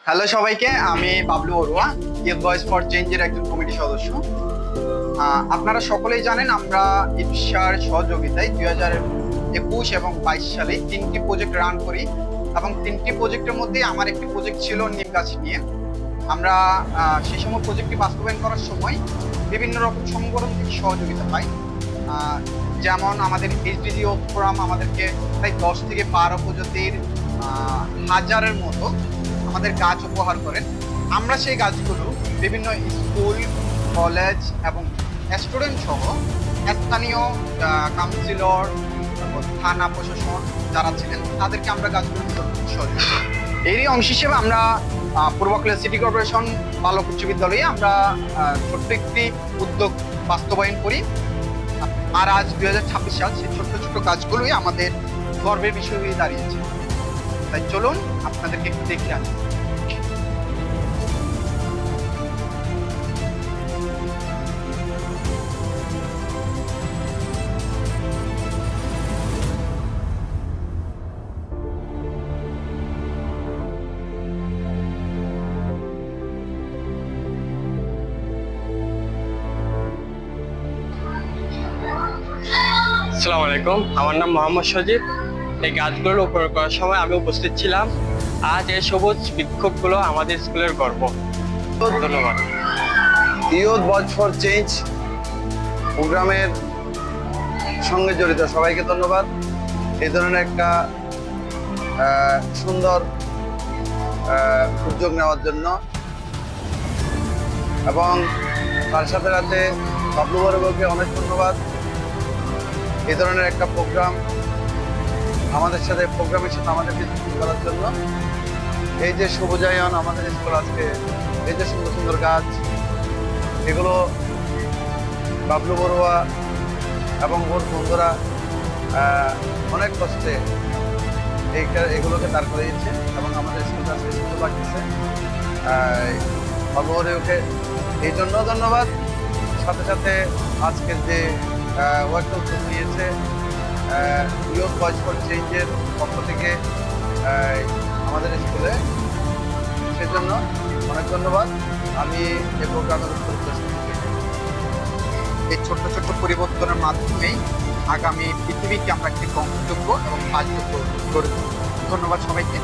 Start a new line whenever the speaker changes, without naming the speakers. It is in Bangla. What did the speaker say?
হ্যালো সবাইকে, আমি Bablu Barua, youth voice for চেঞ্জের একজন কমিটি সদস্য। আপনারা সকলেই জানেন আমরা ইফসার সহযোগিতায় 2021 এবং 22 সালে 3টি প্রজেক্ট রান করি এবং 3টি প্রজেক্টের মধ্যে আমার একটি প্রজেক্ট ছিল নিম গাছ নিয়ে। আমরা সেই সময় প্রজেক্টটি বাস্তবায়ন করার সময় বিভিন্ন রকম সংগঠন থেকে সহযোগিতা পাই। যেমন আমাদের এইচডিজি ফোরাম আমাদেরকে প্রায় 10 থেকে 12 প্রজাতির হাজারের মতো আমাদের গাছ উপহার করেন। আমরা সেই গাছগুলো বিভিন্ন স্কুল, কলেজ এবং স্টুডেন্ট সহ স্থানীয় কাউন্সিলর, থানা প্রশাসন যারা ছিলেন তাদেরকে আমরা গাছগুলো সহযোগিতা। এরই অংশ হিসেবে আমরা পূর্বাকলা সিটি কর্পোরেশন বালক উচ্চ বিদ্যালয়ে আমরা ছোট্ট একটি উদ্যোগ বাস্তবায়ন করি। আর আজ 2026 সাল সেই ছোট্ট ছোট্ট গাছগুলোই আমাদের গর্বের বিষয় হয়ে দাঁড়িয়েছে। তাই চলুন আপনাদেরকে একটু দেখে আনি।
আসসালামু আলাইকুম, আমার নাম মোহাম্মদ সজীব। এই গাছগুলো রোপণ করার সময় আমি উপস্থিত ছিলাম। আজ এই সবুজ বিক্ষোভগুলো আমাদের স্কুলের গর্ব। ধন্যবাদ।
ইয়ুথ ভয়েস ফর চেঞ্জ প্রোগ্রামের সঙ্গে জড়িত সবাইকে ধন্যবাদ। এই ধরনের একটা সুন্দর উদ্যোগ নেওয়ার জন্য, এবং তার সাথে সাথে বাবলু বড়ুয়াকে অনেক ধন্যবাদ। এই ধরনের একটা প্রোগ্রামের সাথে আমাদেরকে যুক্ত করার জন্য। এই যে সবুজায়ন আমাদের স্কুল আজকে, এই যে সুন্দর সুন্দর গাছ, এগুলো বাবলু বড়ুয়া এবং ওর বন্ধুরা অনেক কষ্টে এগুলোকে দাঁড় করিয়েছে এবং আমাদের স্কুলটা আজকে সুন্দর লাগতেছে। বাবলু বড়ুয়াকে এই জন্য ধন্যবাদ। সাথে সাথে আজকের যে ওয়ার্কশপ নিয়েছে ইয়ুথ ভয়েস ফর চেঞ্জের পক্ষ থেকে আমাদের স্কুলে, সেজন্য অনেক ধন্যবাদ। আমি এই প্রোগ্রামের
এই ছোট্ট ছোট্ট পরিবর্তনের মাধ্যমেই আগামী পৃথিবীকে আমরা একটি গ্রহণযোগ্য এবং কাজযোগ্য করে তুলব। ধন্যবাদ সবাইকে।